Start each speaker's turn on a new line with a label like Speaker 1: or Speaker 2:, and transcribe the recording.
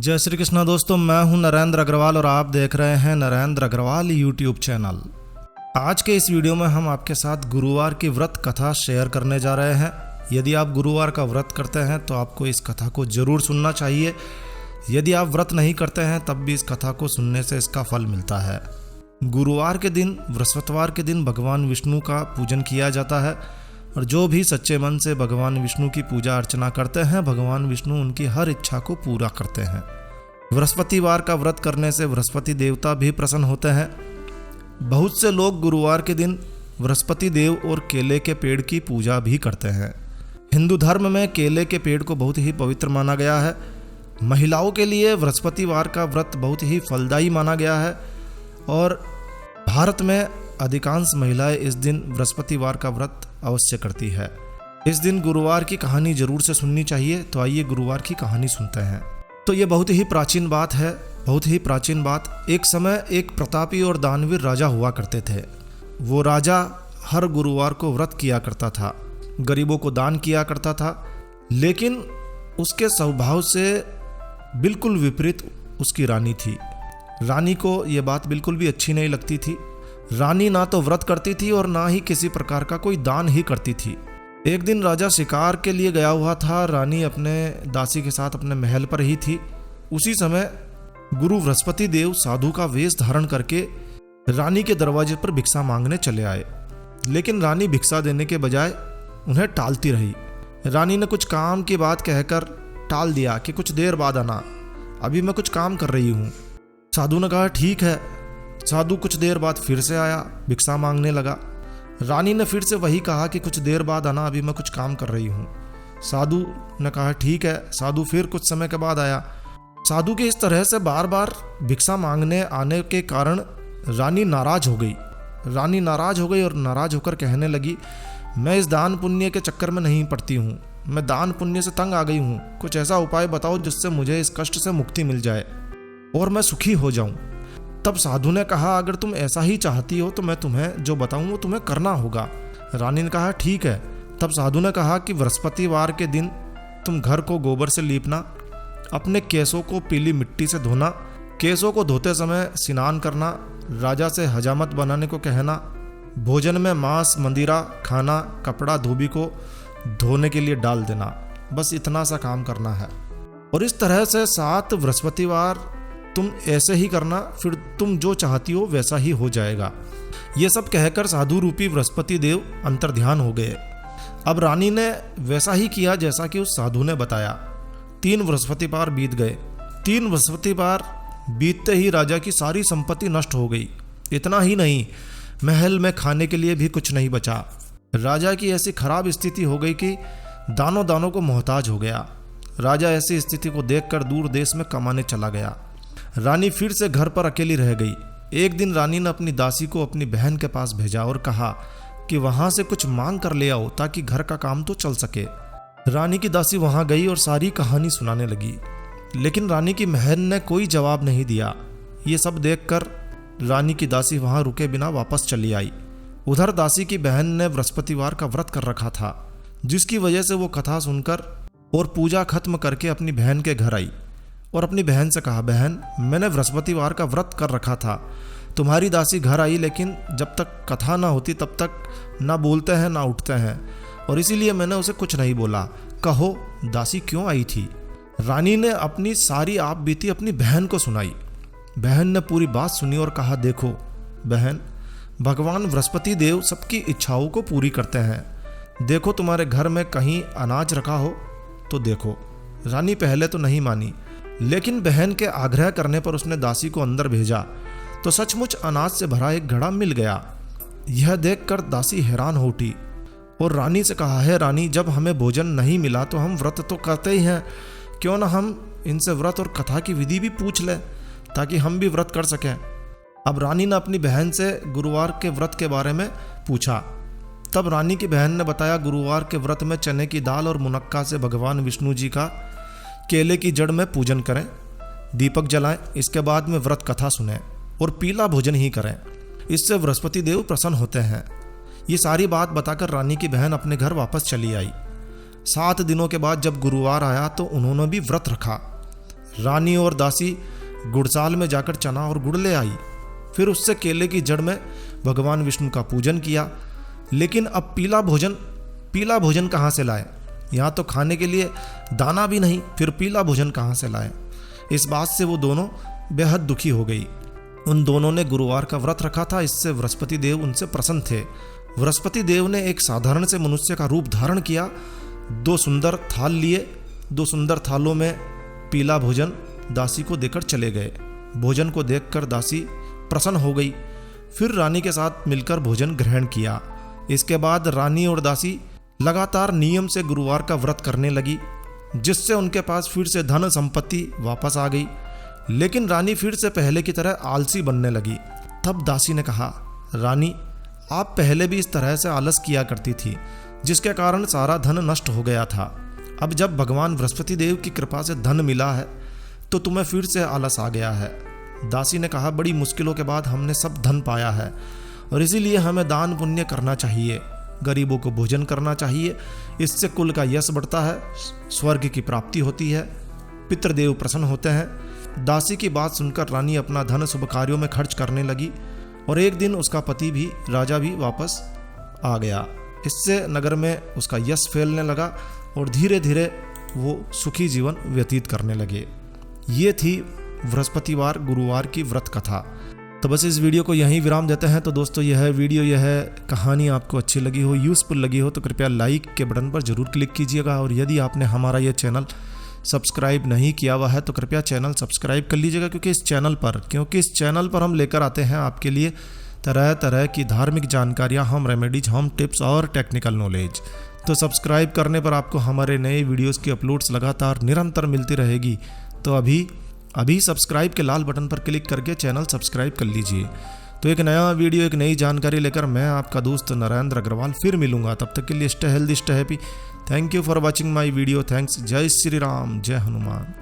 Speaker 1: जय श्री कृष्णा दोस्तों, मैं हूं नरेंद्र अग्रवाल और आप देख रहे हैं नरेंद्र अग्रवाल यूट्यूब चैनल। आज के इस वीडियो में हम आपके साथ गुरुवार की व्रत कथा शेयर करने जा रहे हैं। यदि आप गुरुवार का व्रत करते हैं तो आपको इस कथा को जरूर सुनना चाहिए। यदि आप व्रत नहीं करते हैं तब भी इस कथा को सुनने से इसका फल मिलता है। गुरुवार के दिन, बृहस्पतिवार के दिन भगवान विष्णु का पूजन किया जाता है और जो भी सच्चे मन से भगवान विष्णु की पूजा अर्चना करते हैं, भगवान विष्णु उनकी हर इच्छा को पूरा करते हैं। बृहस्पतिवार का व्रत करने से बृहस्पति देवता भी प्रसन्न होते हैं। बहुत से लोग गुरुवार के दिन बृहस्पति देव और केले के पेड़ की पूजा भी करते हैं। हिंदू धर्म में केले के पेड़ को बहुत ही पवित्र माना गया है। महिलाओं के लिए बृहस्पतिवार का व्रत बहुत ही फलदायी माना गया है और भारत में अधिकांश महिलाएं इस दिन बृहस्पतिवार का व्रत अवश्य करती है। इस दिन गुरुवार की कहानी जरूर से सुननी चाहिए। तो आइए गुरुवार की कहानी सुनते हैं। तो ये बहुत ही प्राचीन बात है, बहुत ही प्राचीन बात। एक समय एक प्रतापी और दानवीर राजा हुआ करते थे। वो राजा हर गुरुवार को व्रत किया करता था, गरीबों को दान किया करता था, लेकिन उसके स्वभाव से बिल्कुल विपरीत उसकी रानी थी। रानी को ये बात बिल्कुल भी अच्छी नहीं लगती थी। रानी ना तो व्रत करती थी और ना ही किसी प्रकार का कोई दान ही करती थी। एक दिन राजा शिकार के लिए गया हुआ था। रानी अपने दासी के साथ अपने महल पर ही थी। उसी समय गुरु बृहस्पति देव साधु का वेश धारण करके रानी के दरवाजे पर भिक्षा मांगने चले आए, लेकिन रानी भिक्षा देने के बजाय उन्हें टालती रही। रानी ने कुछ काम की बात कहकर टाल दिया कि कुछ देर बाद आना, अभी मैं कुछ काम कर रही हूँ। साधु ने कहा ठीक है। साधु कुछ देर बाद फिर से आया, भिक्षा मांगने लगा। रानी ने फिर से वही कहा कि कुछ देर बाद आना, अभी मैं कुछ काम कर रही हूँ। साधु ने कहा ठीक है। साधु फिर कुछ समय के बाद आया। साधु के इस तरह से बार बार भिक्षा मांगने आने के कारण रानी नाराज हो गई। रानी नाराज हो गई और नाराज होकर कहने लगी, मैं इस दान पुण्य के चक्कर में नहीं पड़ती हूँ। मैं दान पुण्य से तंग आ गई हूँ। कुछ ऐसा उपाय बताओ जिससे मुझे इस कष्ट से मुक्ति मिल जाए और मैं सुखी हो जाऊं। तब साधु ने कहा, अगर तुम ऐसा ही चाहती हो तो मैं तुम्हें जो बताऊं वो तुम्हें करना होगा। रानी ने कहा ठीक है। तब साधु ने कहा कि बृहस्पतिवार के दिन तुम घर को गोबर से लीपना, अपने केसों को पीली मिट्टी से धोना, केसों को धोते समय स्नान करना, राजा से हजामत बनाने को कहना, भोजन में मांस मंदिरा खाना, कपड़ा धोबी को धोने के लिए डाल देना। बस इतना सा काम करना है और इस तरह से 7 बृहस्पतिवार तुम ऐसे ही करना, फिर तुम जो चाहती हो वैसा ही हो जाएगा। ये सब कहकर साधु रूपी बृहस्पति देव अंतर्ध्यान हो गए। अब रानी ने वैसा ही किया जैसा कि उस साधु ने बताया। 3 बृहस्पतिवार बीत गए। 3 बृहस्पतिवार बीतते ही राजा की सारी संपत्ति नष्ट हो गई। इतना ही नहीं, महल में खाने के लिए भी कुछ नहीं बचा। राजा की ऐसी खराब स्थिति हो गई कि दानों दानों को मोहताज हो गया। राजा ऐसी स्थिति को देखकर दूर देश में कमाने चला गया। रानी फिर से घर पर अकेली रह गई। एक दिन रानी ने अपनी दासी को अपनी बहन के पास भेजा और कहा कि वहां से कुछ मांग कर ले आओ ताकि घर का काम तो चल सके। रानी की दासी वहां गई और सारी कहानी सुनाने लगी, लेकिन रानी की बहन ने कोई जवाब नहीं दिया। ये सब देखकर रानी की दासी वहां रुके बिना वापस चली आई। उधर दासी की बहन ने बृहस्पतिवार का व्रत कर रखा था, जिसकी वजह से वो कथा सुनकर और पूजा खत्म करके अपनी बहन के घर आई और अपनी बहन से कहा, बहन मैंने बृहस्पतिवार का व्रत कर रखा था। तुम्हारी दासी घर आई, लेकिन जब तक कथा ना होती तब तक ना बोलते हैं ना उठते हैं और इसीलिए मैंने उसे कुछ नहीं बोला। कहो दासी क्यों आई थी? रानी ने अपनी सारी आप बीती अपनी बहन को सुनाई। बहन ने पूरी बात सुनी और कहा, देखो बहन, भगवान बृहस्पति देव सबकी इच्छाओं को पूरी करते हैं। देखो तुम्हारे घर में कहीं अनाज रखा हो तो देखो। रानी पहले तो नहीं मानी, लेकिन बहन के आग्रह करने पर उसने दासी को अंदर भेजा तो सचमुच अनाज से भरा एक घड़ा मिल गया। यह देखकर दासी हैरान हो उठी और रानी से कहा, है रानी, जब हमें भोजन नहीं मिला तो हम व्रत तो करते ही हैं, क्यों ना हम इनसे व्रत और कथा की विधि भी पूछ लें ताकि हम भी व्रत कर सकें। अब रानी ने अपनी बहन से गुरुवार के व्रत के बारे में पूछा। तब रानी की बहन ने बताया, गुरुवार के व्रत में चने की दाल और मुनक्का से भगवान विष्णु जी का केले की जड़ में पूजन करें, दीपक जलाएं, इसके बाद में व्रत कथा सुनें और पीला भोजन ही करें। इससे बृहस्पति देव प्रसन्न होते हैं। ये सारी बात बताकर रानी की बहन अपने घर वापस चली आई। 7 दिनों के बाद जब गुरुवार आया तो उन्होंने भी व्रत रखा। रानी और दासी गुड़साल में जाकर चना और गुड़ ले आई। फिर उससे केले की जड़ में भगवान विष्णु का पूजन किया। लेकिन अब पीला भोजन कहाँ से लाए? यहाँ तो खाने के लिए दाना भी नहीं, फिर पीला भोजन कहाँ से लाए? इस बात से वो दोनों बेहद दुखी हो गई। उन दोनों ने गुरुवार का व्रत रखा था, इससे बृहस्पति देव उनसे प्रसन्न थे। बृहस्पति देव ने एक साधारण से मनुष्य का रूप धारण किया, 2 सुंदर थाल लिए। 2 सुंदर थालों में पीला भोजन दासी को देकर चले गए। भोजन को देखकर दासी प्रसन्न हो गई। फिर रानी के साथ मिलकर भोजन ग्रहण किया। इसके बाद रानी और दासी लगातार नियम से गुरुवार का व्रत करने लगी, जिससे उनके पास फिर से धन संपत्ति वापस आ गई। लेकिन रानी फिर से पहले की तरह आलसी बनने लगी। तब दासी ने कहा, रानी, आप पहले भी इस तरह से आलस किया करती थी, जिसके कारण सारा धन नष्ट हो गया था। अब जब भगवान बृहस्पति देव की कृपा से धन मिला है तो तुम्हें फिर से आलस आ गया है। दासी ने कहा, बड़ी मुश्किलों के बाद हमने सब धन पाया है और इसीलिए हमें दान पुण्य करना चाहिए, गरीबों को भोजन करना चाहिए। इससे कुल का यश बढ़ता है, स्वर्ग की प्राप्ति होती है, पितृदेव प्रसन्न होते हैं। दासी की बात सुनकर रानी अपना धन शुभ कार्यों में खर्च करने लगी और एक दिन उसका पति भी, राजा भी वापस आ गया। इससे नगर में उसका यश फैलने लगा और धीरे धीरे वो सुखी जीवन व्यतीत करने लगे। ये थी बृहस्पतिवार गुरुवार की व्रत कथा। तो बस इस वीडियो को यहीं विराम देते हैं। तो दोस्तों यह कहानी आपको अच्छी लगी हो, यूज़फुल लगी हो तो कृपया लाइक के बटन पर जरूर क्लिक कीजिएगा। और यदि आपने हमारा ये चैनल सब्सक्राइब नहीं किया हुआ है तो कृपया चैनल सब्सक्राइब कर लीजिएगा, क्योंकि इस चैनल पर हम लेकर आते हैं आपके लिए तरह तरह की धार्मिक जानकारियाँ, होम रेमेडीज, होम टिप्स और टेक्निकल नॉलेज। तो सब्सक्राइब करने पर आपको हमारे नए वीडियोस की अपलोड्स लगातार निरंतर मिलती रहेगी। तो अभी सब्सक्राइब के लाल बटन पर क्लिक करके चैनल सब्सक्राइब कर लीजिए। तो एक नया वीडियो, एक नई जानकारी लेकर मैं आपका दोस्त नरेंद्र अग्रवाल फिर मिलूंगा। तब तक के लिए stay healthy, stay happy. Thank you for watching my video. Thanks. जय श्री राम, जय हनुमान।